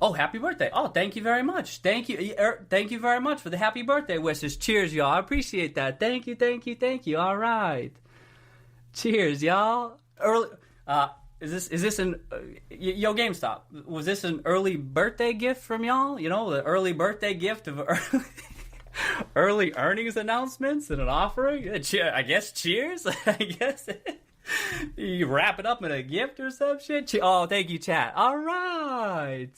Oh, happy birthday. Oh, thank you very much. Thank you very much for the happy birthday wishes. Cheers, y'all. I appreciate that. Thank you. All right. Cheers, y'all. Early is this an yo GameStop? Was this an early birthday gift from y'all? You know, the early birthday gift of early earnings announcements and an offering? I guess cheers. I guess you wrap it up in a gift or some shit. Oh, thank you, chat. All right.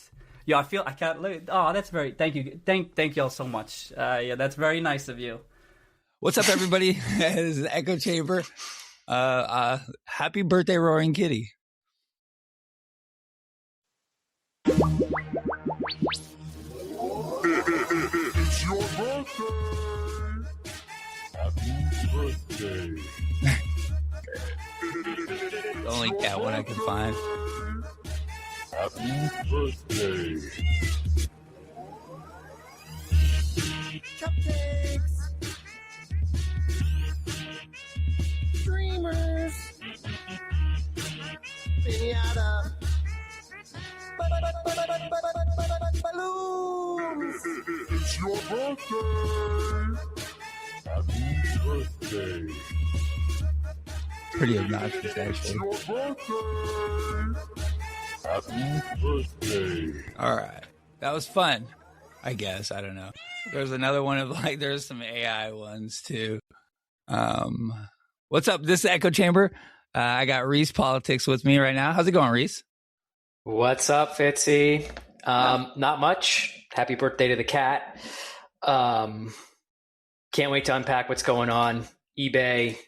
Yeah, I can't. Oh, that's very. Thank you. Thank y'all so much. Yeah, that's very nice of you. What's up, everybody? This is the Echo Chamber. Happy birthday, Roaring Kitty. It's your birthday. Happy birthday. The only cat one I can find. Happy birthday. Cupcakes. Dreamers. Pinata. Balloons. It's your birthday. Happy birthday. Pretty obnoxious, actually. It's your birthday. Happy birthday. All right. That was fun, I guess. I don't know. There's another one of there's some AI ones too. What's up? This is Echo Chamber. I got Reese Politics with me right now. How's it going, Reese? What's up, Fitzzzy? Not much. Happy birthday to the cat. Can't wait to unpack what's going on. eBay,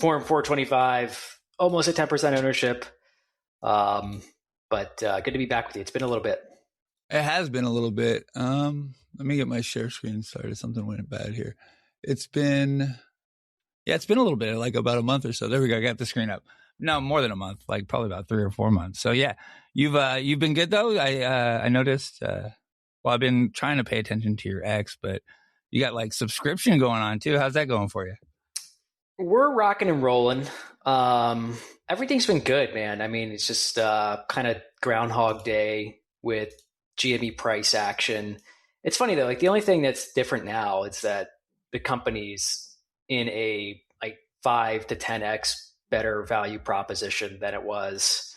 Form 425, almost at 10% ownership. But good to be back with you. It's been a little bit. It has been a little bit. Let me get my share screen started. Something went bad here. It's been a little bit, like about a month or so. There we go. I got the screen up. No, more than a month, like probably about 3 or 4 months. So yeah, you've been good though. I noticed. Well, I've been trying to pay attention to your X, but you got like subscription going on too. How's that going for you? We're rocking and rolling. Everything's been good, man. I mean, it's just kind of Groundhog Day with GME price action. It's funny though, like the only thing that's different now is that the company's in a like 5 to 10x better value proposition than it was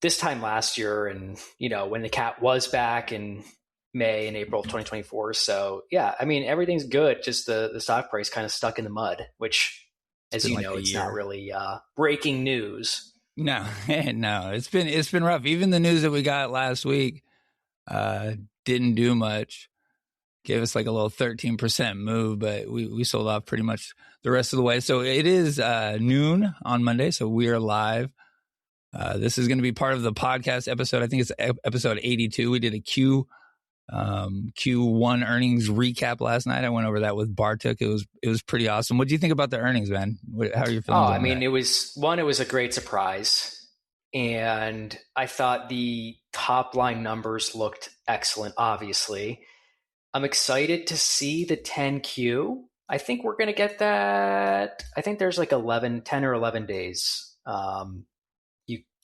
this time last year, and when the cat was back in May and April of 2024. So yeah, I mean everything's good. Just the stock price kind of stuck in the mud, which, as you know, it's not really breaking news. No, no, it's been rough. Even the news that we got last week didn't do much. Gave us like a little 13% move, but we sold off pretty much the rest of the way. So it is noon on Monday, so we are live. This is going to be part of the podcast episode. I think it's episode 82. We did a Q1 earnings recap last night. I went over that with Bartuk. It was pretty awesome. What do you think about the earnings, man? How are you feeling? I mean, it was a great surprise, and I thought the top line numbers looked excellent. Obviously, I'm excited to see the 10Q. I think we're going to get that. I think there's like 10 or 11 days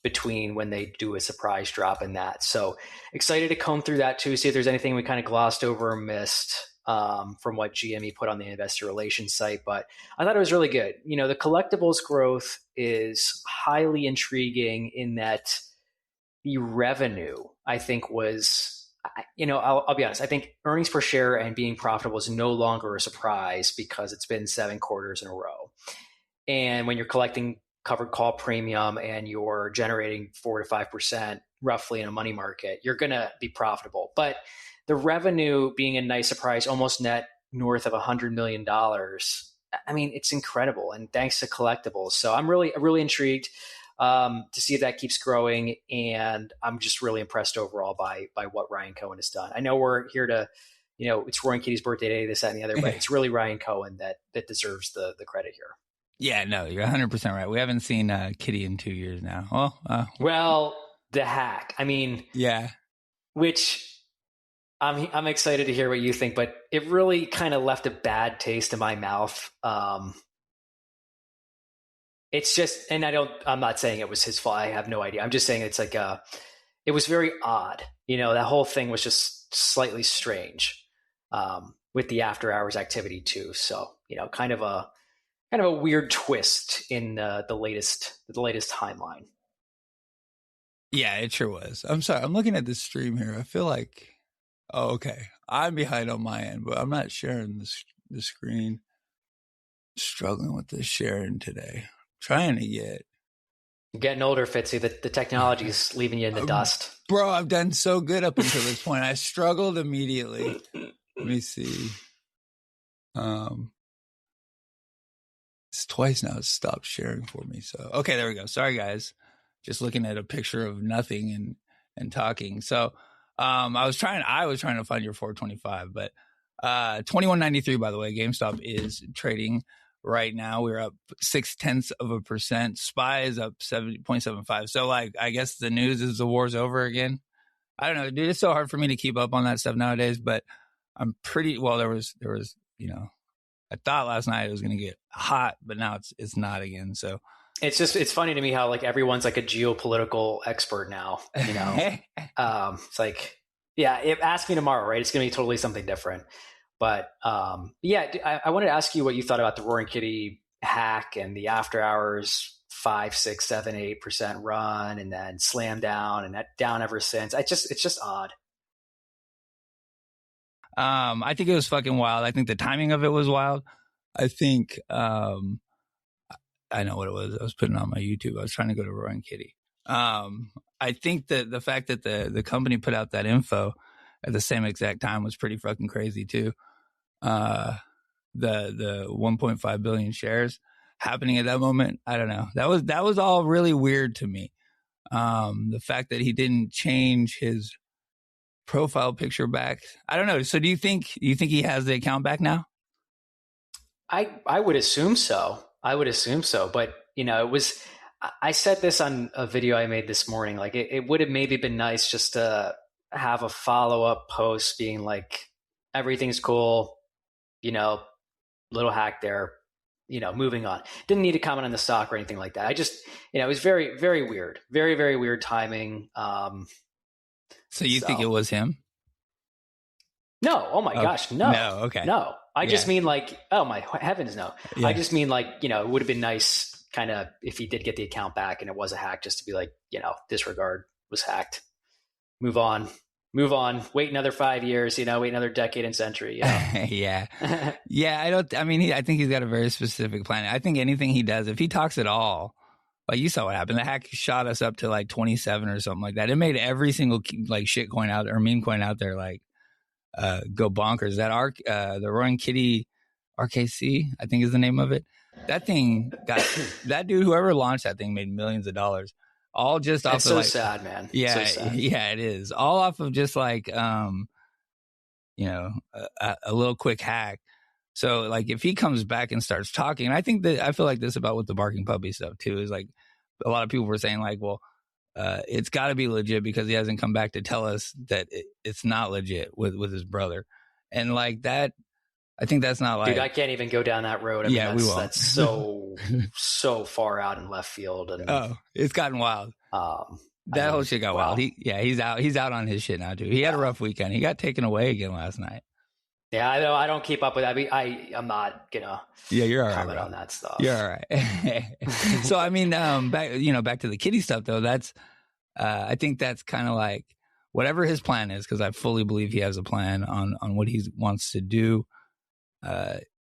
between when they do a surprise drop in that. So excited to comb through that too, see if there's anything we kind of glossed over or missed from what GME put on the investor relations site. But I thought it was really good. The collectibles growth is highly intriguing in that the revenue, I think, was, I'll be honest, I think earnings per share and being profitable is no longer a surprise because it's been 7 quarters in a row. And when you're collecting covered call premium and you're generating 4 to 5% roughly in a money market, you're going to be profitable. But the revenue being a nice surprise, almost net north of $100 million. I mean, it's incredible. And thanks to collectibles. So I'm really intrigued to see if that keeps growing. And I'm just really impressed overall by what Ryan Cohen has done. I know we're here to, it's Roaring Kitty's birthday today, this, that, and the other, but it's really Ryan Cohen that deserves the credit here. Yeah, no, you're 100% right. We haven't seen Kitty in 2 years now. Well, the hack. I mean, yeah, which I'm excited to hear what you think, but it really kind of left a bad taste in my mouth. It's just, and I'm not saying it was his fault. I have no idea. I'm just saying it's like it it was very odd. That whole thing was just slightly strange, with the after hours activity too. So, kind of a weird twist in the latest timeline. Yeah, it sure was. I'm sorry. I'm looking at this stream here. I feel like, oh, okay. I'm behind on my end, but I'm not sharing the screen. Struggling with this sharing today. Trying to get. You're getting older, Fitzy. The technology is leaving you in the dust. Bro, I've done so good up until this point. I struggled immediately. Let me see. It's twice now. It's stopped sharing for me. So, okay, there we go. Sorry, guys. Just looking at a picture of nothing and talking. So, I was trying to find your 425, but 2193, by the way, GameStop is trading right now. We're up 0.6%. SPY is up 7.75. So, like, I guess the news is the war's over again. I don't know, dude. It's so hard for me to keep up on that stuff nowadays, but I'm pretty well. There was, I thought last night it was going to get hot, but now it's not again. So it's funny to me how like everyone's like a geopolitical expert now. It's like, yeah, ask me tomorrow, right? It's going to be totally something different. But I wanted to ask you what you thought about the Roaring Kitty hack and the after hours 5, 6, 7, 8% run, and then slam down and that down ever since. It's just odd. I think it was fucking wild. I think the timing of it was wild. I think I know what it was. I was putting on my YouTube. I was trying to go to Roaring Kitty. I think that the fact that the company put out that info at the same exact time was pretty fucking crazy too. The 1.5 billion shares happening at that moment, I don't know. That was all really weird to me. The fact that he didn't change his profile picture back, I don't know. So do you think he has the account back now? I would assume so. But I said this on a video I made this morning. Like it would have maybe been nice just to have a follow-up post being like, everything's cool, little hack there, moving on. Didn't need to comment on the stock or anything like that. I just, it was very, very weird. Very, very weird timing. So you think it was him? No. Oh my gosh. No. No. Okay. No. I just mean like, oh my heavens, no. Yeah. I just mean like, it would have been nice kind of if he did get the account back and it was a hack, just to be like, disregard, was hacked. Move on. Wait another 5 years, wait another decade and century. Yeah. Yeah. I think he's got a very specific plan. I think anything he does, if he talks at all, like you saw what happened. The hack shot us up to like 27 or something like that. It made every single like shit coin out there or meme coin out there like go bonkers. That the Roaring Kitty RKC, I think is the name of it. That thing got that dude, whoever launched that thing, made millions of dollars. All just off. It's so sad, man. Yeah, so sad. Yeah, it is. All off of just like a little quick hack. So like if he comes back and starts talking, and I feel like this about with the barking puppy stuff too, is like a lot of people were saying like, well, it's got to be legit because he hasn't come back to tell us that it's not legit with his brother, and like that. I think that's not like, dude, I can't even go down that road. I mean, we won't. That's so far out in left field. And it's gotten wild. That whole shit got wild. He's out on his shit now, dude. He had a rough weekend. He got taken away again last night. Yeah, I know. I don't keep up with that. I mean, I'm not gonna. Yeah, you're all right. Comment on that stuff. You're all right. So I mean, back to the kitty stuff though. That's I think that's kind of like whatever his plan is, because I fully believe he has a plan on what he wants to do.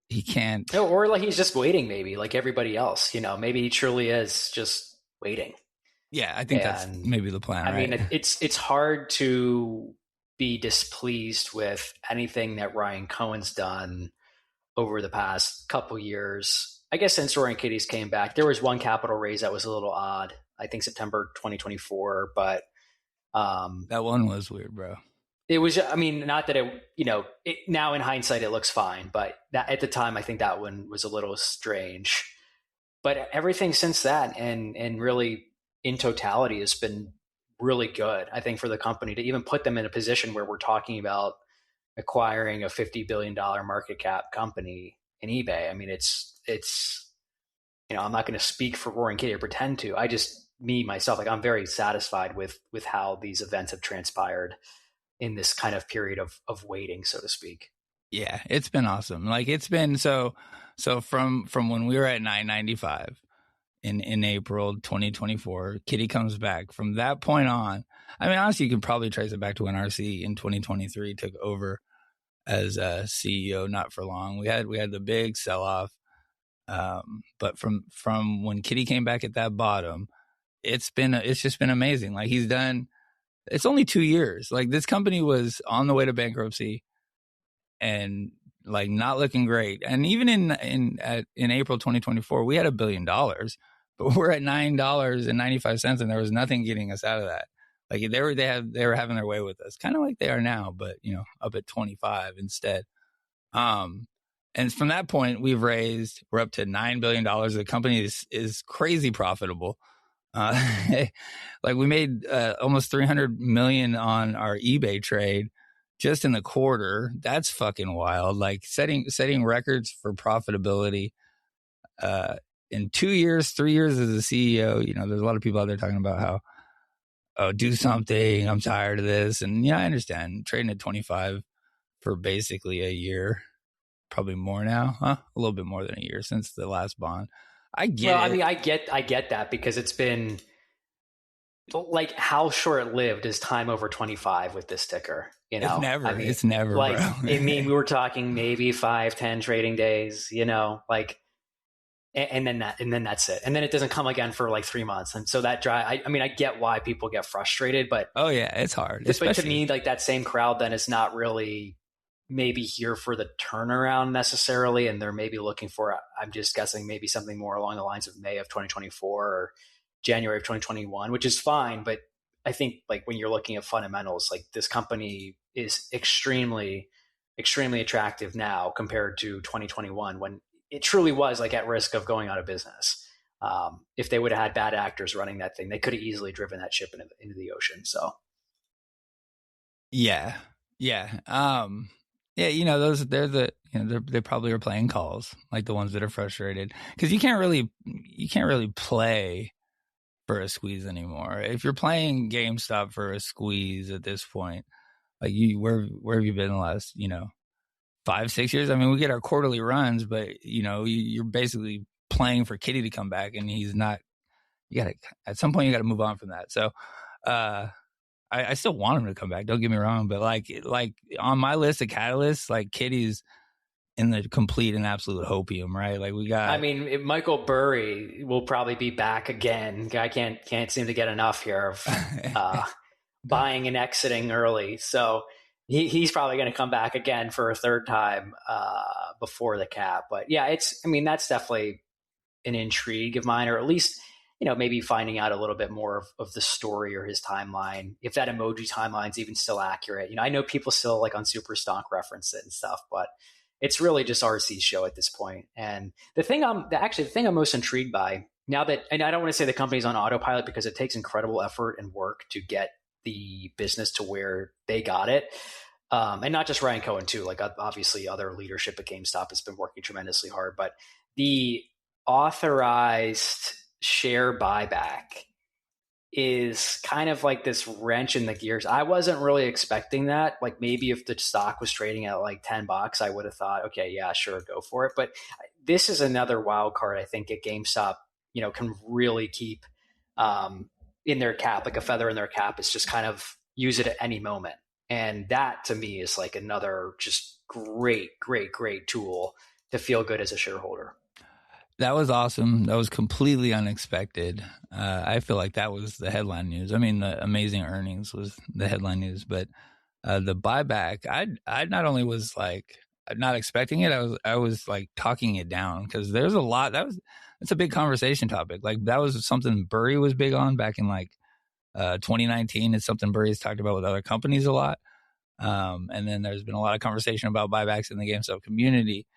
He can't, or like he's just waiting, maybe like everybody else. Maybe he truly is just waiting. Yeah, I think that's maybe the plan. I mean, it's hard to be displeased with anything that Ryan Cohen's done over the past couple years. I guess since Roaring Kitties came back, there was one capital raise that was a little odd. I think September 2024, but that one was weird, bro. It was, I mean, not that now in hindsight, it looks fine, but at the time, I think that one was a little strange. But everything since that and really in totality has been really good, I think, for the company to even put them in a position where we're talking about acquiring a $50 billion market cap company in eBay. I mean, it's I'm not going to speak for Roaring Kitty or pretend to. I just me myself, like I'm very satisfied with how these events have transpired in this kind of period of waiting, so to speak. Yeah, it's been awesome. Like it's been so from when we were at 995 in April 2024, Kitty comes back. From that point on, I mean, honestly, you can probably trace it back to when RC in 2023 took over as a CEO. Not for long. We had the big sell off, but from when Kitty came back at that bottom, it's just been amazing. Like he's done. It's only 2 years. Like this company was on the way to bankruptcy and like not looking great. And even in April 2024, we had $1 billion, but we're at $9.95, and there was nothing getting us out of that. Like they were having their way with us, kind of like they are now, but up at 25 instead. And from that point, we're up to $9 billion. The company is crazy profitable. Like we made almost 300 million on our eBay trade just in the quarter. That's fucking wild. Like setting records for profitability in 2 years, 3 years as a CEO. There's a lot of people out there talking about how, oh, do something, I'm tired of this. And I understand trading at 25 for basically a year, probably more now, a little bit more than a year since the last bond. I get it. I mean, I get that, because it's been like, how short-lived is time over 25 with this ticker? It's never, like, bro. I mean, we were talking maybe 5-10 trading days, like, and then that's it. And then it doesn't come again for like 3 months. And so that I mean, I get why people get frustrated, but oh yeah, it's hard. But to me, like that same crowd then is not really maybe here for the turnaround necessarily. And they're maybe looking for, I'm just guessing, maybe something more along the lines of May of 2024 or January of 2021, which is fine. But I think like when you're looking at fundamentals, like this company is extremely, extremely attractive now compared to 2021, when it truly was like at risk of going out of business. If they would have had bad actors running that thing, they could have easily driven that ship into the ocean. So, yeah. Those they probably are playing calls like the ones that are frustrated, because you can't really play for a squeeze anymore. If you're playing GameStop for a squeeze at this point, like where have you been the last 5-6 years? I mean, we get our quarterly runs, but you're basically playing for Kitty to come back, and he's not. At some point you got to move on from that. So I still want him to come back, don't get me wrong, but like on my list of catalysts, like Kitty's in the complete and absolute hopium, right? Like we got. I mean, Michael Burry will probably be back again. Guy can't seem to get enough here of buying and exiting early, so he's probably going to come back again for a third time before the cap. But yeah, that's definitely an intrigue of mine, or at least maybe finding out a little bit more of the story or his timeline, if that emoji timeline's even still accurate. I know people still like on Super Stonk reference it and stuff, but it's really just RC's show at this point. And the thing I'm most intrigued by now that, and I don't want to say the company's on autopilot, because it takes incredible effort and work to get the business to where they got it. And not just Ryan Cohen too, like obviously other leadership at GameStop has been working tremendously hard, but the authorized share buyback is kind of like this wrench in the gears. I wasn't really expecting that. Like maybe if the stock was trading at like $10, I would have thought, okay, yeah, sure, go for it. But this is another wild card, I think, at GameStop, can really keep in their cap, like a feather in their cap, is just kind of use it at any moment. And that to me is like another just great tool to feel good as a shareholder. That was awesome. That was completely unexpected. I feel like that was the headline news. I mean, the amazing earnings was the headline news, but the buyback, I not only was like not expecting it, I was like talking it down, because there's a lot. It's a big conversation topic. Like that was something Burry was big on back in like 2019. It's something Burry's talked about with other companies a lot. And then there's been a lot of conversation about buybacks in the GameStop community.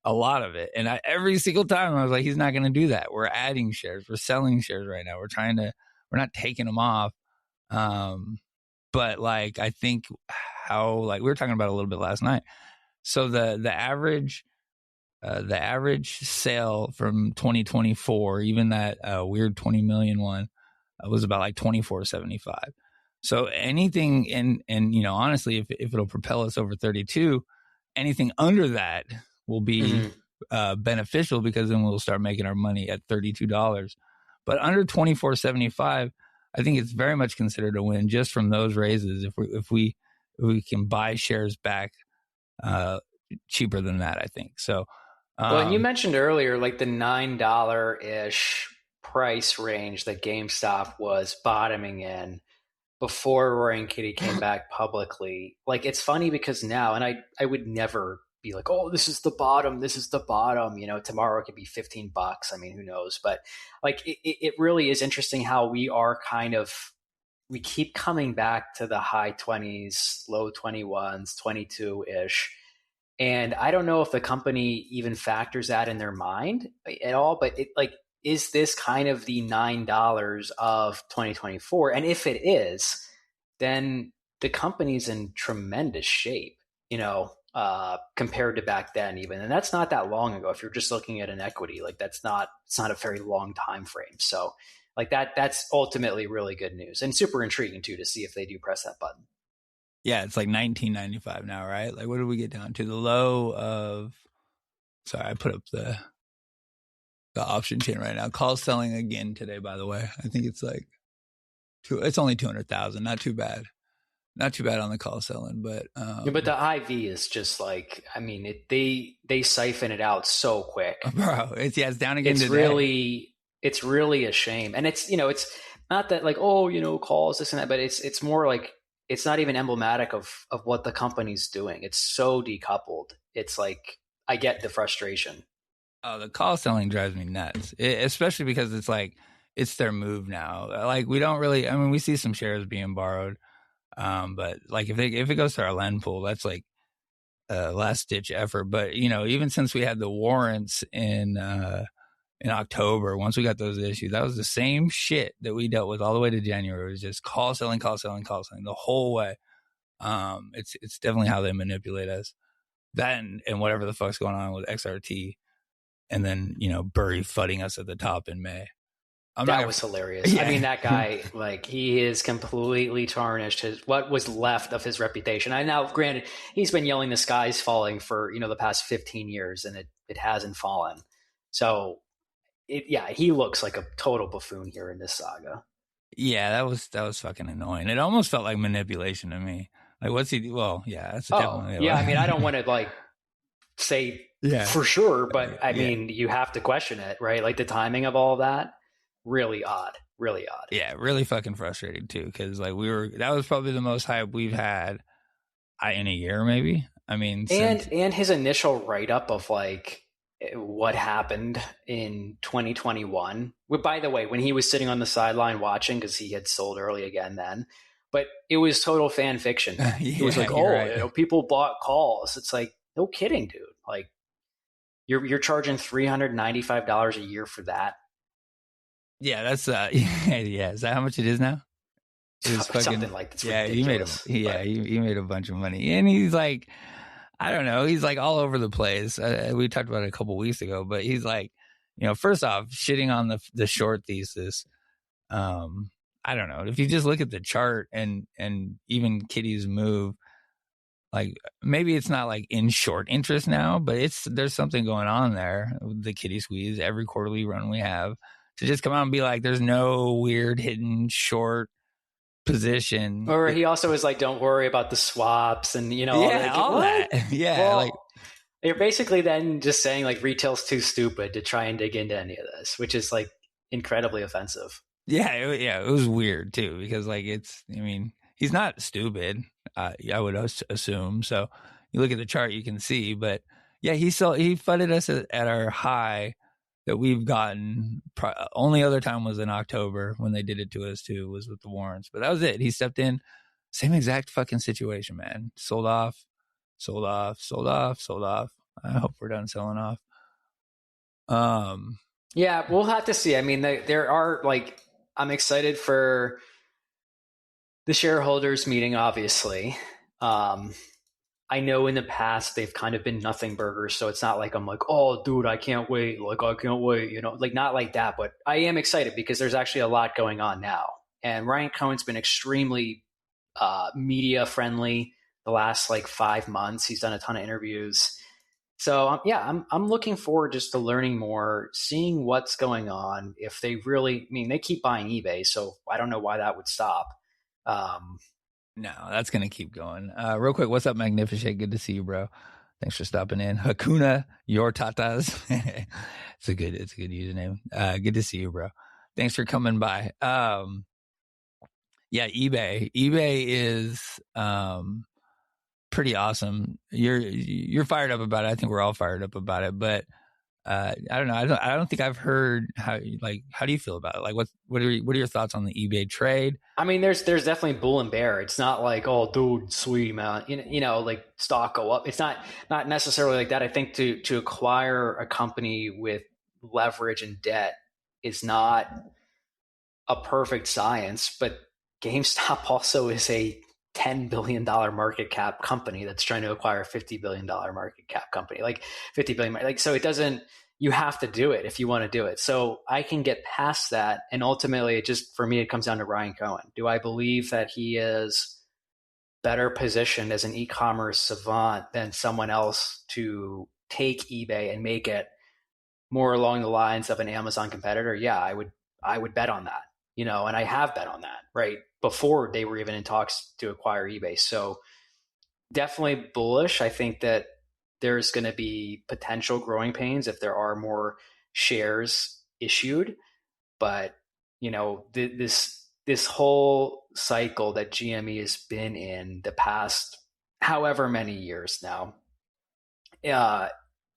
A lot of it. And every single time I was like, he's not going to do that. We're adding shares. We're selling shares right now. We're not taking them off. But like, I think how, like we were talking about a little bit last night. So the average sale from 2024, even that weird 20 million one, was about like 24.75. So anything, and you know, honestly, if it'll propel us over 32, anything under that will be beneficial, because then we'll start making our money at $32. But under 24.75, I think it's very much considered a win just from those raises. If we can buy shares back cheaper than that, I think. So, well, and you mentioned earlier, like the $9-ish price range that GameStop was bottoming in before Roaring Kitty came back publicly. Like, it's funny because now, and I would never be like, oh, this is the bottom. This is the bottom. You know, tomorrow it could be $15. I mean, who knows? But like, it really is interesting how we keep coming back to the high 20s, low 21s, 22-ish. And I don't know if the company even factors that in their mind at all, but is this kind of the $9 of 2024? And if it is, then the company's in tremendous shape, you know, compared to back then even. And that's not that long ago. If you're just looking at an equity, like it's not a very long time frame. So like that's ultimately really good news and super intriguing too, to see if they do press that button. Yeah, it's like $19.95 now, right? Like, what did we get down to? The low of, sorry, I put up the option chain right now. Call selling again today, by the way. I think it's like it's only 200,000. Not too bad. Not too bad on the call selling, but yeah, but the IV is just like, I mean, they siphon it out so quick, bro. It's down again. It's really a shame, and it's, you know, it's not that like, oh, you know, calls this and that, but it's more like, it's not even emblematic of what the company's doing. It's so decoupled. It's like, I get the frustration. Oh, the call selling drives me nuts, especially because it's like, it's their move now. Like, we don't really, I mean, we see some shares being borrowed. But like, if it goes to our lend pool, that's like last ditch effort. But, you know, even since we had the warrants in October, once we got those issued, that was the same shit that we dealt with all the way to January. It was just call selling the whole way. It's definitely how they manipulate us. That and whatever the fuck's going on with XRT, and then, you know, Burry fudding us at the top in May. That was hilarious. Yeah. I mean, that guy, like, he is completely tarnished what was left of his reputation. I now, granted, he's been yelling the sky's falling for, you know, the past 15 years, and it hasn't fallen. So he looks like a total buffoon here in this saga. Yeah, that was fucking annoying. It almost felt like manipulation to me. Like, what's he? Well, yeah, that's definitely. Yeah, I mean, I don't want to like say for sure, but I mean, you have to question it, right? Like the timing of all that, really odd. Yeah, really fucking frustrating too, because like that was probably the most hype we've had in a year, maybe. I mean, and his initial write up of like what happened in 2021. By the way, when he was sitting on the sideline watching, because he had sold early again then, but it was total fan fiction. He was like, right. You know, people bought calls. It's like, no kidding, dude. Like, you're charging $395 a year for that. Yeah, that's Is that how much it is now? It was fucking, something like that. Yeah, he made a bunch of money, and he's like, I don't know. He's like all over the place. We talked about it a couple weeks ago, but he's like, you know, first off, shitting on the short thesis. I don't know. If you just look at the chart and even Kitty's move, like maybe it's not like in short interest now, but there's something going on there. The Kitty squeeze, every quarterly run we have, to just come out and be like, there's no weird hidden short position. Or he also is like, don't worry about the swaps and, you know, all that. Yeah. Well, like, you're basically then just saying like retail's too stupid to try and dig into any of this, which is like incredibly offensive. Yeah. It was weird too, because like he's not stupid. I would assume. So you look at the chart, you can see, but yeah, he fudded us at our high that we've gotten. Only other time was in October when they did it to us too, was with the warrants, but that was it. He stepped in, same exact fucking situation, man. Sold off. I hope we're done selling off. Yeah, we'll have to see. I mean, there are like, I'm excited for the shareholders meeting, obviously. I know in the past they've kind of been nothing burgers, so it's not like I'm like, oh, dude, I can't wait. Like, I can't wait. Like not like that. But I am excited because there's actually a lot going on now. And Ryan Cohen's been extremely media friendly the last like 5 months. He's done a ton of interviews. So I'm looking forward just to learning more, seeing what's going on. If they really, I mean, they keep buying eBay, so I don't know why that would stop. No, that's going to keep going. Real quick, what's up, Magnificent? Good to see you, bro. Thanks for stopping in. Hakuna, your tatas. it's a good username. Good to see you, bro. Thanks for coming by. Yeah, eBay. eBay is pretty awesome. You're fired up about it. I think we're all fired up about it, but I don't know. I don't think I've heard how do you feel about it? Like what are your thoughts on the eBay trade? I mean, there's definitely bull and bear. It's not like, oh, dude, sweet man, like stock go up. It's not necessarily like that. I think to acquire a company with leverage and debt is not a perfect science, but GameStop also is a $10 billion market cap company that's trying to acquire a $50 billion market cap company, like 50 billion. Like, so it doesn't, you have to do it if you want to do it. So I can get past that. And ultimately it just, for me, it comes down to Ryan Cohen. Do I believe that he is better positioned as an e-commerce savant than someone else to take eBay and make it more along the lines of an Amazon competitor? Yeah, I would bet on that, and I have bet on that, right? Before they were even in talks to acquire eBay. So definitely bullish. I think that there's going to be potential growing pains if there are more shares issued. But, this whole cycle that GME has been in the past however many years now,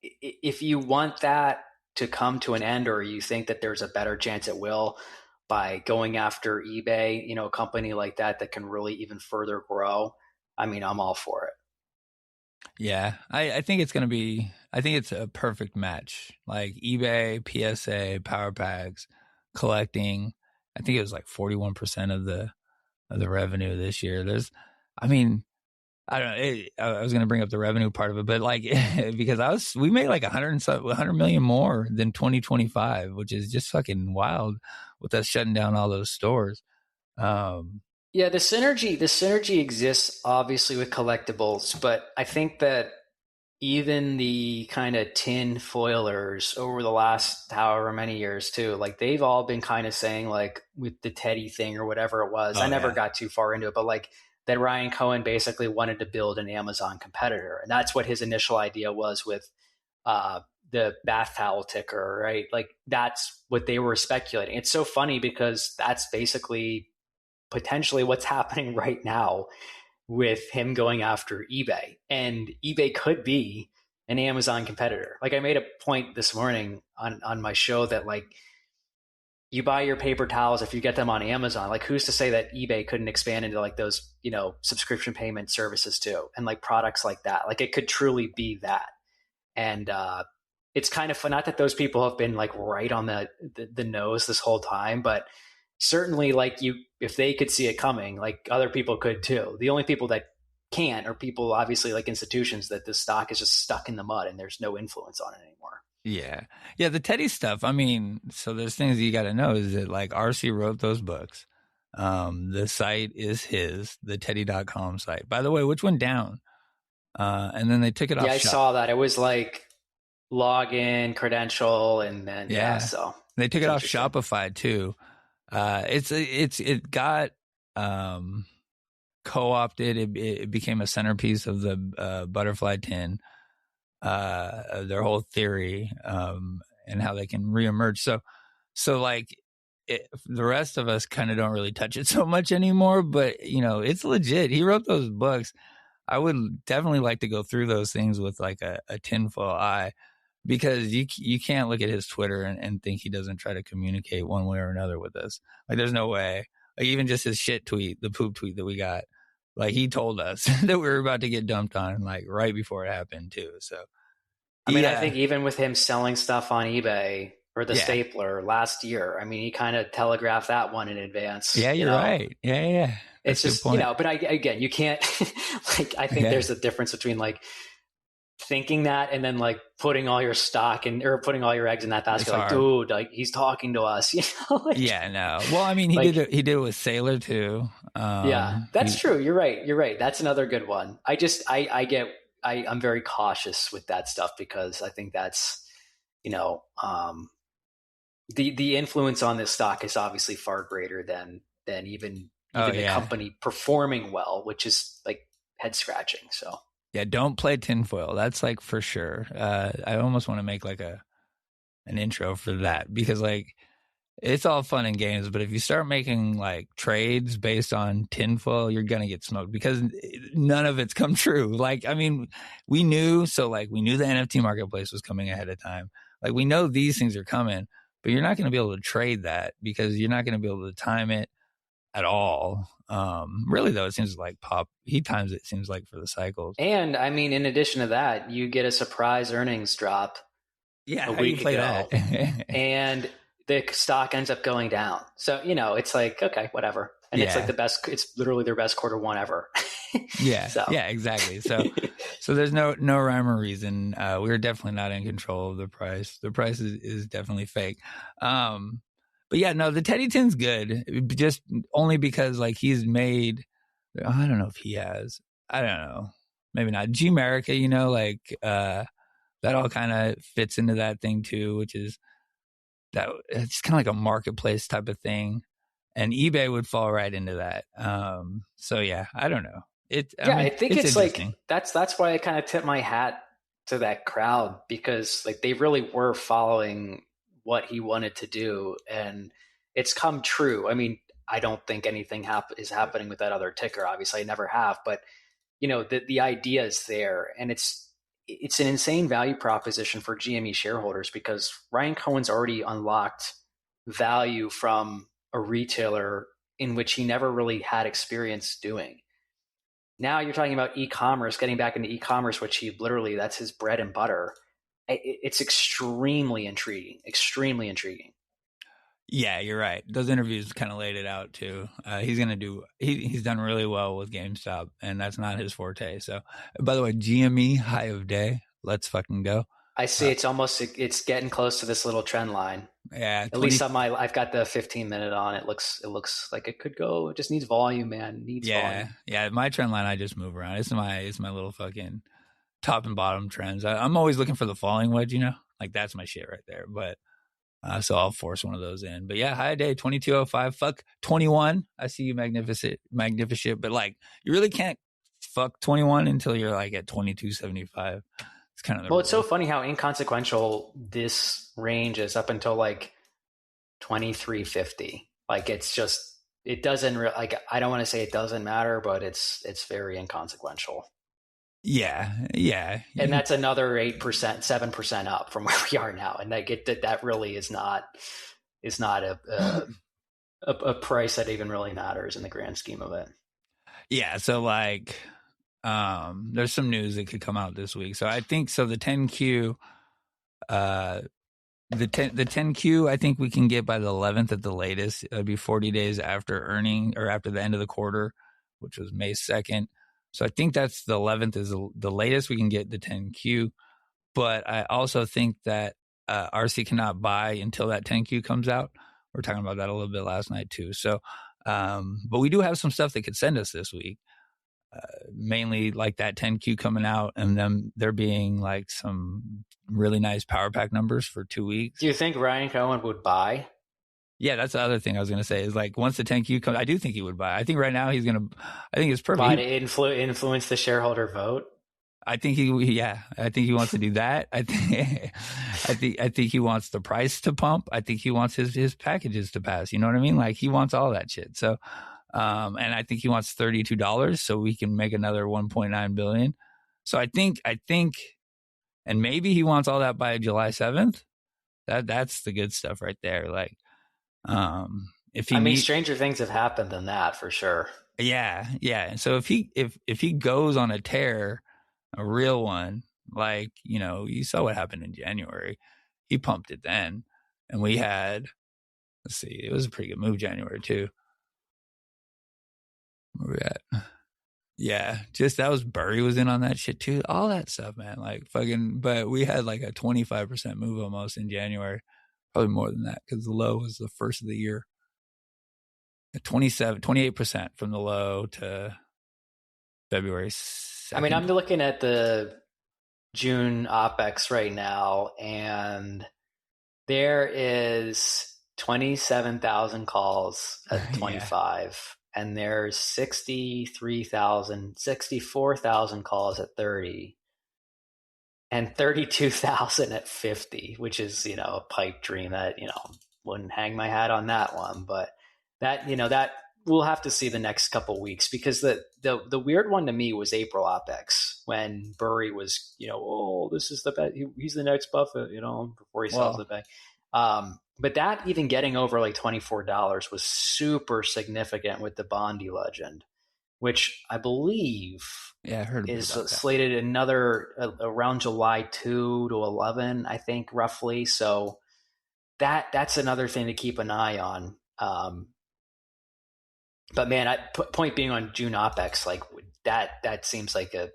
if you want that to come to an end, or you think that there's a better chance it will, by going after eBay, a company like that can really even further grow, I mean, I'm all for it. Yeah, I think it's going to be, I think it's a perfect match. Like eBay, PSA, Power Packs, collecting. I think it was like 41% of the revenue this year. I don't know. I was going to bring up the revenue part of it, but like, because we made like 100 million more than 2025, which is just fucking wild with us shutting down all those stores. Yeah, the synergy exists obviously with collectibles, but I think that even the kind of tin foilers over the last however many years too, like they've all been kind of saying, like with the Teddy thing or whatever it was, I never got too far into it, but like that Ryan Cohen basically wanted to build an Amazon competitor. And that's what his initial idea was with the bath towel ticker, right? Like that's what they were speculating. It's so funny because that's basically potentially what's happening right now with him going after eBay. And eBay could be an Amazon competitor. Like I made a point this morning on my show that like you buy your paper towels, if you get them on Amazon, like who's to say that eBay couldn't expand into like those, subscription payment services too, and like products like that. Like it could truly be that. And it's kind of fun. Not that those people have been like right on the nose this whole time, but certainly like if they could see it coming, like other people could too. The only people that can't are people obviously like institutions that the stock is just stuck in the mud and there's no influence on it anymore. Yeah, the Teddy stuff. I mean, so there's things you got to know is that like RC wrote those books. The site is the teddy.com site. By the way, which went down? And then they took it off. Yeah, I saw that. It was like login, credential, and then so they took it off Shopify too. It got co-opted. It became a centerpiece of the butterfly tin. Their whole theory and how they can reemerge. So like the rest of us kind of don't really touch it so much anymore, but it's legit. He wrote those books. I would definitely like to go through those things with like a tinfoil eye, because you can't look at his Twitter and think he doesn't try to communicate one way or another with us. Like there's no way. Like even just his shit tweet, the poop tweet that we got, like he told us that we were about to get dumped on like right before it happened too. So I mean, I think even with him selling stuff on eBay, or the stapler last year. I mean, he kind of telegraphed that one in advance. Yeah, you're right. Yeah. It's just, but again, you can't, like, I think there's a difference between like thinking that and then like putting all your stock in or putting all your eggs in that basket. Like, dude, like he's talking to us, like, yeah, no. Well, I mean, he did it with Sailor too. That's true. You're right. That's another good one. I'm very cautious with that stuff because I think that's, the influence on this stock is obviously far greater than even the company performing well, which is like head scratching. So yeah, don't play tinfoil. That's like for sure. I almost want to make like an intro for that because like it's all fun and games, but if you start making like trades based on tinfoil, you're gonna get smoked because none of it's come true. Like, I mean, we knew the NFT marketplace was coming ahead of time. Like, we know these things are coming, but you're not going to be able to trade that because you're not going to be able to time it at all. Really though, it seems like he times it seems like for the cycles. And I mean, in addition to that, you get a surprise earnings drop a week ago, and the stock ends up going down. So, it's like, okay, whatever. And it's like it's literally their best quarter one ever. Yeah. Yeah, exactly. So there's no rhyme or reason. We're definitely not in control of the price. The price is definitely fake. But yeah, no, the Teddy Tin's good. Just only because like he's made, I don't know if he has, I don't know, maybe not. G-America, like that all kind of fits into that thing too, which is that it's kind of like a marketplace type of thing. And eBay would fall right into that. So yeah, I don't know. I think it's like that's why I kind of tip my hat to that crowd because like they really were following what he wanted to do, and it's come true. I mean, I don't think anything is happening with that other ticker. Obviously, I never have, but the idea is there, and it's an insane value proposition for GME shareholders because Ryan Cohen's already unlocked value from a retailer in which he never really had experience doing. Now you're talking about e-commerce, getting back into e-commerce, which that's his bread and butter. It's extremely intriguing. Yeah, you're right. Those interviews kind of laid it out too. He's done really well with GameStop, and that's not his forte. So, by the way, GME high of day. Let's fucking go. I see. It's getting close to this little trend line. Yeah. At least I've got the 15-minute on. It looks like it could go. It just needs volume, man. Volume. Yeah. My trend line, I just move around. It's my little fucking top and bottom trends. I'm always looking for the falling wedge, like that's my shit right there. But so I'll force one of those in. But yeah, high day 2205. Fuck 21. I see you magnificent. But like you really can't fuck 21 until you're like at 2275. It's kind of it's so funny how inconsequential this range is up until like 2350. Like it's just it doesn't like I don't want to say it doesn't matter, but it's very inconsequential. Yeah. And that's another 8%, 7% up from where we are now. And I get that really is not a price that even really matters in the grand scheme of it. Yeah. So like, there's some news that could come out this week. So I think the 10Q, the 10Q, I think we can get by the 11th at the latest. It'll be 40 days after earning or after the end of the quarter, which was May 2nd. So I think that's the 11th is the latest we can get the 10Q. But I also think that RC cannot buy until that 10Q comes out. We were talking about that a little bit last night too. So, but we do have some stuff that could send us this week. Mainly like that 10Q coming out and then there being like some really nice power pack numbers for 2 weeks. Do you think Ryan Cohen would buy? Yeah, that's the other thing I was going to say is like once the 10Q comes, I do think he would buy. I think right now I think it's perfect. Buy to influence the shareholder vote? I think he wants to do that. I think he wants the price to pump. I think he wants his packages to pass. You know what I mean? Like he wants all that shit. So, and I think he wants $32 so we can make another 1.9 billion. So I think, and maybe he wants all that by July 7th. That's the good stuff right there. Like, stranger things have happened than that for sure. Yeah. So if he goes on a tear, a real one, like, you saw what happened in January, he pumped it then. And we had, let's see, it was a pretty good move January too. Where we at? Yeah, just that was Burry was in on that shit too. All that stuff, man. Like fucking, but we had like a 25% move almost in January. Probably more than that because the low was the first of the year. 28% from the low to February 2nd. I mean, I'm looking at the June OPEX right now, and there is 27,000 calls at 25, and there's 64,000 calls at 30, and 32,000 at 50, which is, a pipe dream that, wouldn't hang my hat on that one. But that, that we'll have to see the next couple weeks, because the weird one to me was April OPEX when Burry was, this is the bet. He's the next Buffett, before he sells the bank. But that even getting over like $24 was super significant with the Bondi legend, which I believe I heard is about that. slated another around July 2 to 11, I think, roughly. So that's another thing to keep an eye on. But man, point being on June OPEX, like that seems like a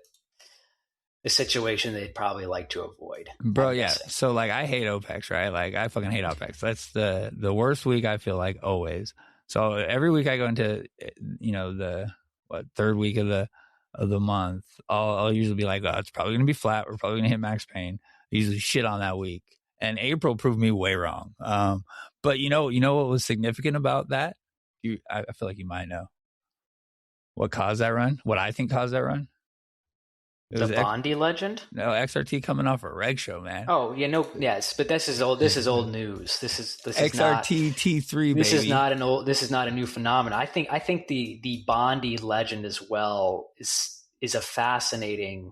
situation they'd probably like to avoid. Bro, yeah. So like I hate OPEX, right? Like I fucking hate OPEX. That's the worst week I feel like always. So every week I go into the third week of the month, I'll usually be like, oh, it's probably gonna be flat. We're probably gonna hit max pain. I usually shit on that week. And April proved me way wrong. But you know what was significant about that? I feel like you might know what caused that run. What I think caused that run. The Bondi legend? No, XRT coming off a reg show, man. Oh, yeah, no, yes, but this is old news. This is XRT not, T3, baby. This is not a new phenomenon. I think the Bondi legend as well is a fascinating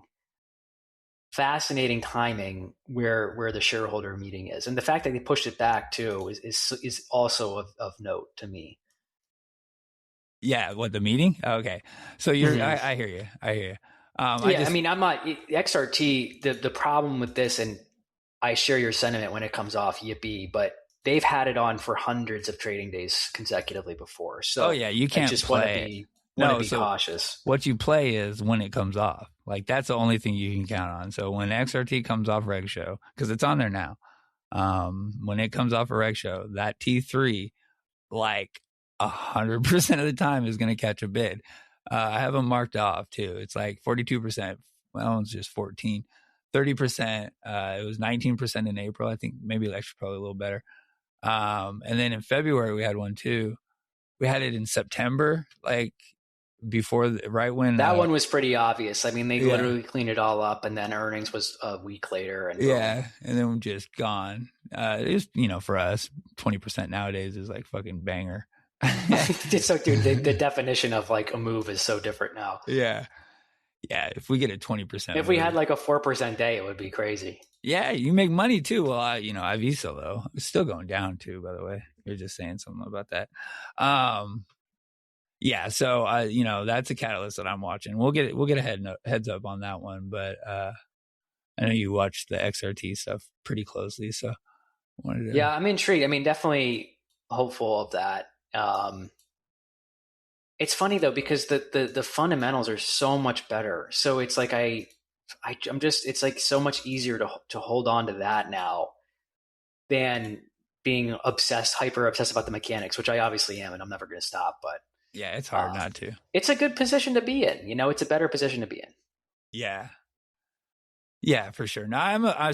timing where the shareholder meeting is, and the fact that they pushed it back too is also of note to me. Yeah, what, the meeting? Oh, okay, so you're I hear you. I mean, I'm not XRT. The problem with this, and I share your sentiment when it comes off, yippee, but they've had it on for hundreds of trading days consecutively before. So you can't just play. Want to be cautious. What you play is when it comes off. Like that's the only thing you can count on. So when XRT comes off reg show, because it's on there now, when it comes off a reg show, that T3, like 100% of the time is going to catch a bid. I have them marked off too. It's like 42%. Well, it's just 14. 30%. It was 19% in April. I think maybe actually probably a little better. And then in February we had one too. We had it in September, like before, right when that one was pretty obvious. I mean, they literally cleaned it all up, and then earnings was a week later, and and then just gone. It was, for us, 20% nowadays is like fucking banger. So, dude, the definition of like a move is so different now. Yeah. If we get a 20%, if we had like a 4% day, it would be crazy. Yeah, you make money too. Well, Ivisa though, it's still going down too. By the way, you're just saying something about that. So that's a catalyst that I'm watching. We'll get a heads up on that one. But I know you watch the XRT stuff pretty closely, so I'm intrigued. I mean, definitely hopeful of that. It's funny though, because the fundamentals are so much better. So it's like I'm just, it's like so much easier to hold on to that now than being hyper obsessed about the mechanics, which I obviously am, and I'm never going to stop. But yeah, it's hard not to. It's a good position to be in. It's a better position to be in. Yeah, for sure. No, I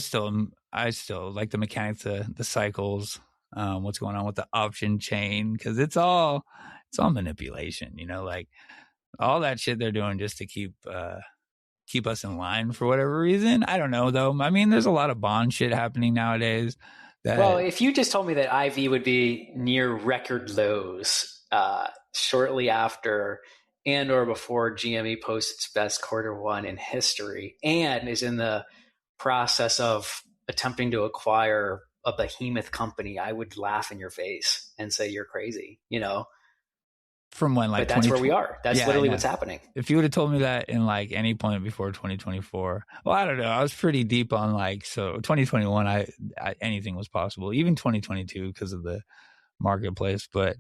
still like the mechanics, the cycles, what's going on with the option chain, because it's all manipulation. Like all that shit they're doing just to keep us in line for whatever reason. I don't know though. I mean, there's a lot of bond shit happening nowadays. Well, if you just told me that IV would be near record lows shortly after and or before GME posts its best quarter one in history and is in the process of attempting to acquire a behemoth company, I would laugh in your face and say you're crazy. From when, like, but that's where we are. That's Yeah, literally I know. what's happening. If you would have told me that in like any point before 2024, well, I don't know. I was pretty deep on like, so 2021, I anything was possible, even 2022 because of the marketplace. But,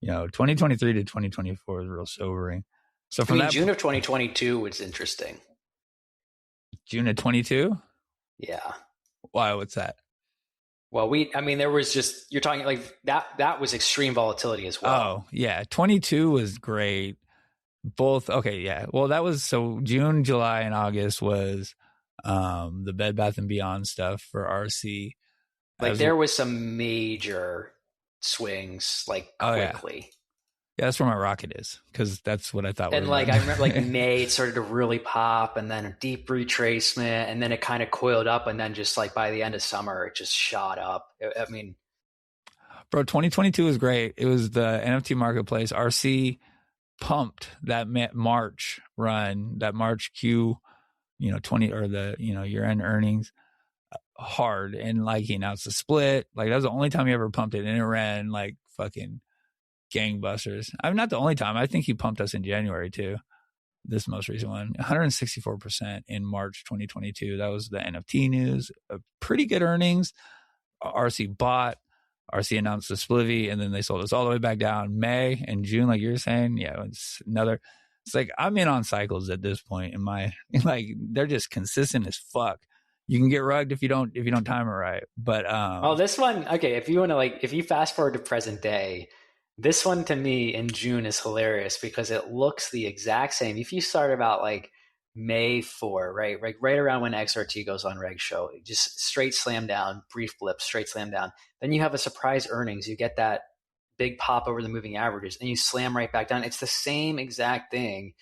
2023 to 2024 is real sobering. So I from mean, that June of 2022 was interesting. June of 22, Yeah. why? What's that? Well, there was just, you're talking like that was extreme volatility as well. Oh, yeah. 22 was great. Both. Okay. Yeah. Well, that was, so June, July, and August was the Bed Bath and Beyond stuff for RC. Like there was some major swings, like quickly. Yeah, that's where my rocket is, because that's what I thought. And like I remember, like May it started to really pop, and then a deep retracement, and then it kind of coiled up, and then just like by the end of summer, it just shot up. I mean, bro, 2022 was great. It was the NFT marketplace. RC pumped that March run, that March Q, 20 or the year end earnings hard, and like he announced the split. Like that was the only time he ever pumped it, and it ran like fucking gangbusters. I'm not the only time. I think he pumped us in January too. This most recent one, 164% in March 2022. That was the NFT news. Pretty good earnings. RC bought. RC announced the splivvy, and then they sold us all the way back down. May and June, like you're saying, yeah, it's another. It's like I'm in on cycles at this point. Like they're just consistent as fuck. You can get rugged if you don't time it right. But this one, okay. If you fast forward to present day, this one to me in June is hilarious because it looks the exact same. If you start about like May 4, right around when XRT goes on reg show, just straight slam down, brief blip, straight slam down. Then you have a surprise earnings. You get that big pop over the moving averages, and you slam right back down. It's the same exact thing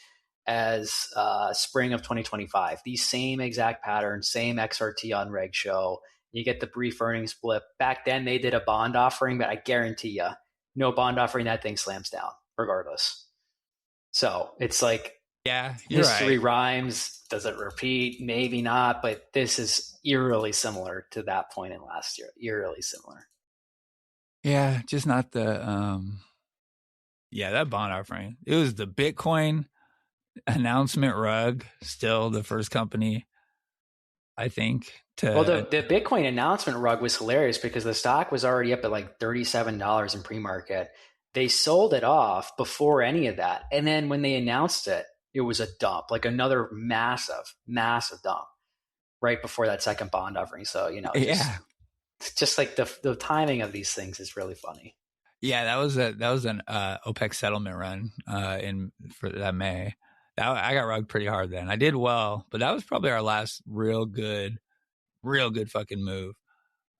as spring of 2025. These same exact patterns, same XRT on reg show. You get the brief earnings blip. Back then they did a bond offering, but I guarantee you, no bond offering, that thing slams down regardless. So it's like, yeah, history right. Rhymes. Does it repeat? Maybe not, but this is eerily similar to that point in last year. Eerily similar. Yeah, just not the that bond offering. It was the Bitcoin announcement rug, still the first company, I think. Well, the Bitcoin announcement rug was hilarious because the stock was already up at like $37 in pre-market. They sold it off before any of that. And then when they announced it, it was a dump, like another massive, massive dump right before that second bond offering. So, just like the timing of these things is really funny. Yeah, that was an OPEX settlement run for that May. I got rugged pretty hard then. I did well, but that was probably our last real good fucking move.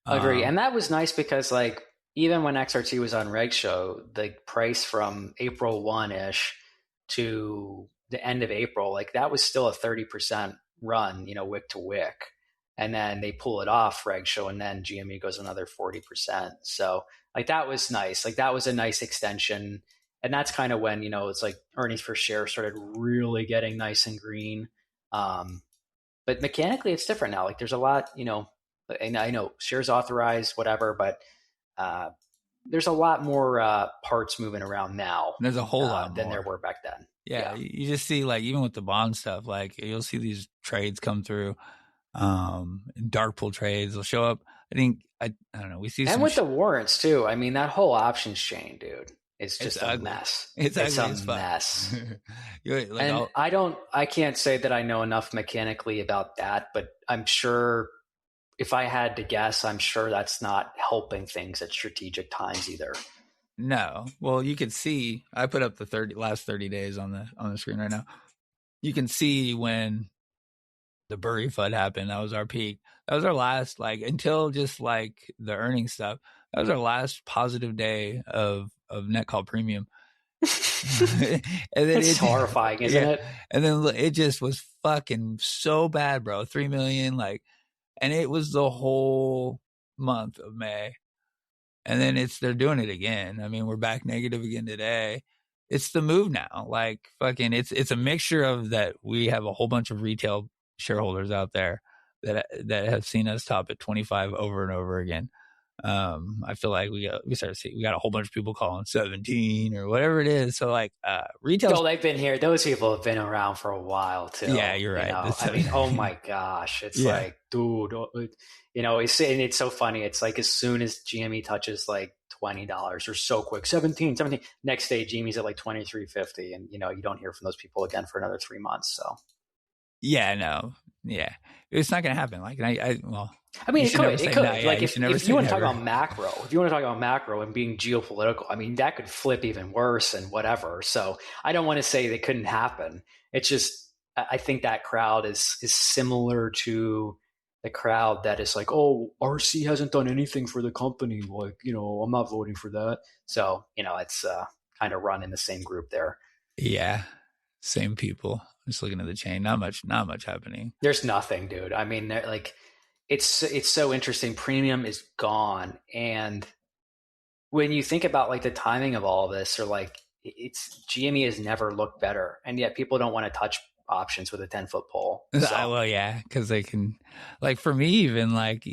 Agree. And that was nice because like even when XRT was on reg show, the price from April 1-ish to the end of April, like that was still a 30% run, wick to wick. And then they pull it off reg show, and then GME goes another 40%. So like that was nice. Like that was a nice extension. And that's kind of when, it's like earnings per share started really getting nice and green. But mechanically it's different now. Like there's a lot, and I know shares authorized, whatever, but there's a lot more parts moving around now. There's a whole lot than more there were back then. Yeah, you just see like even with the bond stuff, like you'll see these trades come through, dark pool trades will show up. I think I don't know. We see, and with the warrants too. I mean, that whole options chain, dude, it's just a mess. It's a mess. And I can't say that I know enough mechanically about that, but I'm sure if I had to guess, I'm sure that's not helping things at strategic times either. No. Well, you could see, I put up the last 30 days on the screen right now. You can see when the Burry FUD happened. That was our peak. That was our last, like, until just like the earnings stuff. That was our last positive day of net call premium. And then it's horrifying, isn't it? And then it just was fucking so bad, bro. 3 million, like, and it was the whole month of May. And then they're doing it again. I mean, we're back negative again today. It's the move now. Like fucking, it's a mixture of that. We have a whole bunch of retail shareholders out there that have seen us top at 25 over and over again. I feel like we got a whole bunch of people calling 17 or whatever it is. So like retail. Oh, they've been here. Those people have been around for a while too. Yeah, you're right. I mean, oh my gosh, it's like, dude, it's so funny. It's like as soon as GME touches like $20 or so quick, 17, next day GME's at like 23.50, and you don't hear from those people again for another 3 months. So yeah, no, yeah, it's not going to happen. Like I mean, it could. Like if you want to talk about macro, and being geopolitical, I mean, that could flip even worse and whatever. So I don't want to say that couldn't happen. It's just, I think that crowd is similar to the crowd that is like, oh, RC hasn't done anything for the company. Like, I'm not voting for that. So, it's kind of run in the same group there. Yeah. Same people. Just looking at the chain. Not much happening. There's nothing, dude. I mean, like, it's so interesting. Premium is gone. And when you think about like the timing of all of this, or like GME has never looked better. And yet people don't want to touch options with a 10-foot pole. So. Well, yeah, because they can, like for me, even like,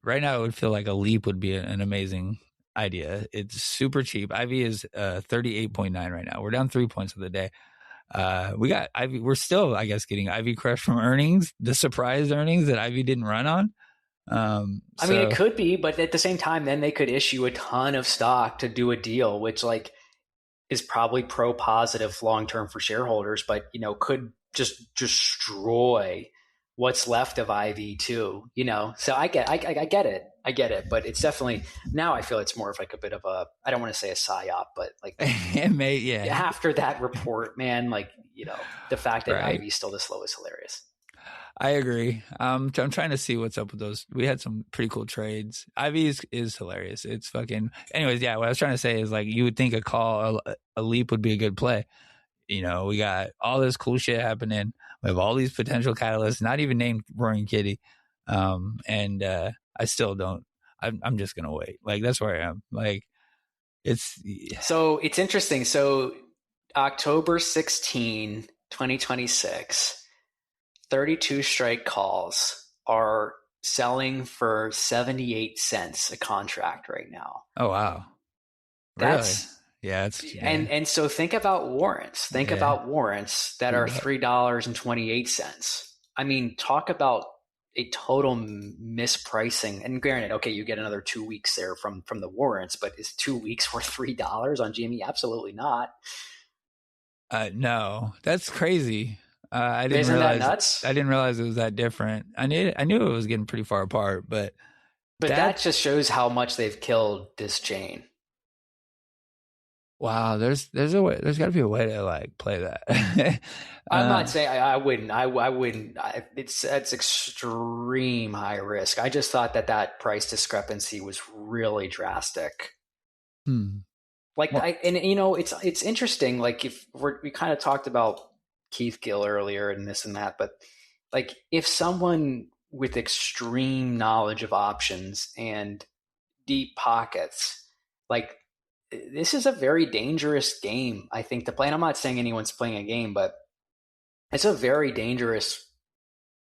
right now it would feel like a leap would be an amazing idea. It's super cheap. IV is 38.9 right now. We're down 3 points of the day. We got IV. We're still, I guess, getting IV crushed from earnings, the surprise earnings that IV didn't run on. I mean, it could be, but at the same time, then they could issue a ton of stock to do a deal, which like is probably pro positive long term for shareholders, but could just destroy what's left of IV too. So I get it, but it's definitely, now I feel it's more of like a bit of a, I don't want to say a psyop, but like after that report, man, like the fact that IV is still this low is hilarious. I agree. I'm trying to see what's up with those. We had some pretty cool trades. IV is hilarious. It's fucking. Anyways, yeah. What I was trying to say is like you would think a leap would be a good play. We got all this cool shit happening. We have all these potential catalysts, not even named Roaring Kitty, and I still don't. I'm just gonna wait. Like that's where I am. Like so it's interesting. So October 16, 2026. 32 strike calls are selling for 78 cents a contract right now. Oh, wow. That's really? Yeah. And so think about warrants. Think about warrants that are $3.28. I mean, talk about a total mispricing. And granted, okay, you get another 2 weeks there from the warrants, but is 2 weeks worth $3 on GME? Absolutely not. No, that's crazy. Isn't that nuts? I didn't realize it was that different. I knew it was getting pretty far apart, but that just shows how much they've killed this chain. Wow, there's a way. There's got to be a way to like play that. I'm not saying I wouldn't. I wouldn't. It's extreme high risk. I just thought that price discrepancy was really drastic. Like it's interesting. Like if we kind of talked about Keith Gill earlier and this and that, but like if someone with extreme knowledge of options and deep pockets, like this is a very dangerous game, I think, to play. And I'm not saying anyone's playing a game, but it's a very dangerous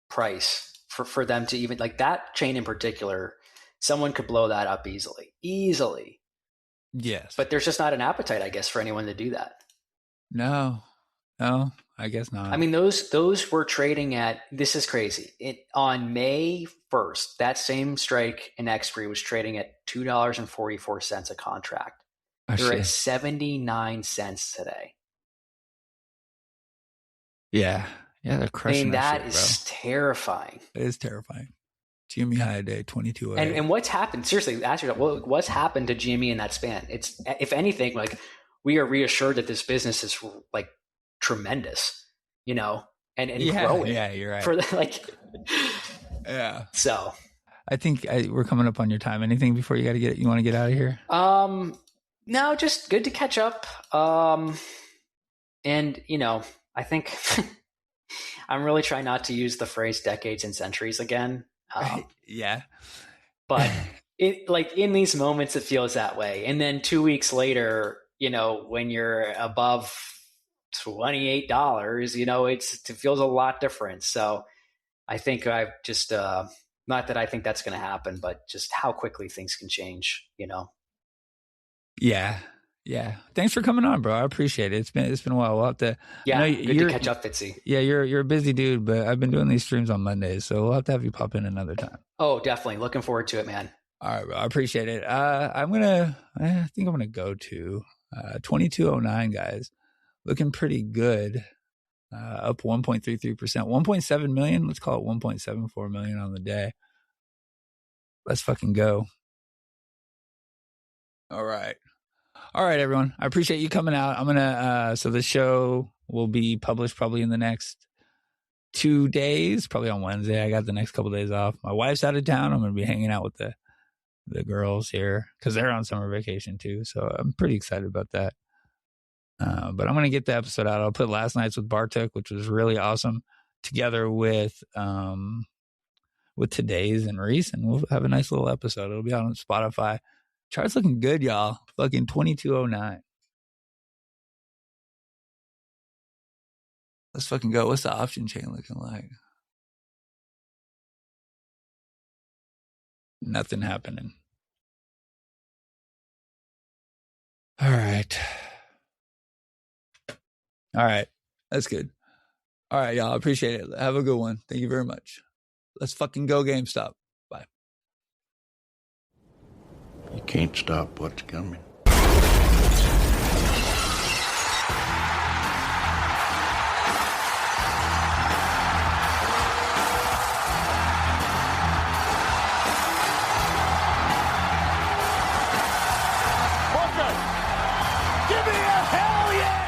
price for them to even, like that chain in particular, someone could blow that up easily. Yes. But there's just not an appetite, I guess, for anyone to do that. No, I guess not. I mean, those were trading at, this is crazy. On May 1st, that same strike in expiry was trading at $2.44 a contract. They're at 79 cents today. Yeah, they're crushing that shit, is terrifying. It is terrifying. GME high day 22. And what's happened? Seriously, ask yourself, what's happened to GME in that span? It's, if anything, like we are reassured that this business is like tremendous, and growing. Yeah, you're right. For yeah. So, I think we're coming up on your time. Anything before you want to get out of here? No, just good to catch up. And I think I'm really trying not to use the phrase decades and centuries again. Yeah. But it, like, in these moments, it feels that way. And then 2 weeks later, when you're above $28, it feels a lot different. So I think I've just Not that I think that's going to happen, but just how quickly things can change, you know? Yeah. Yeah. Thanks for coming on, bro. I appreciate it. It's been a while. We'll have to, Yeah. Good to catch up, Fitzzzy. Yeah. You're a busy dude, but I've been doing these streams on Mondays, so we'll have to have you pop in another time. Oh, definitely. Looking forward to it, man. All right, bro. I appreciate it. I think I'm going to go to 2209, guys. Looking pretty good. Up 1.33%, 1.7 million. Let's call it 1.74 million on the day. Let's fucking go. All right, everyone. I appreciate you coming out. I'm gonna. So the show will be published probably in the next 2 days, probably on Wednesday. I got the next couple of days off. My wife's out of town. I'm gonna be hanging out with the girls here because they're on summer vacation too. So I'm pretty excited about that. But I'm going to get the episode out. I'll put last night's with Bartek, which was really awesome, together with today's and Reese, and we'll have a nice little episode. It'll be out on Spotify. Chart's looking good, y'all. Fucking 2209. Let's fucking go. What's the option chain looking like? Nothing happening. All right. That's good. All right, y'all. Appreciate it. Have a good one. Thank you very much. Let's fucking go GameStop. Bye. You can't stop what's coming. Give me a hell yeah!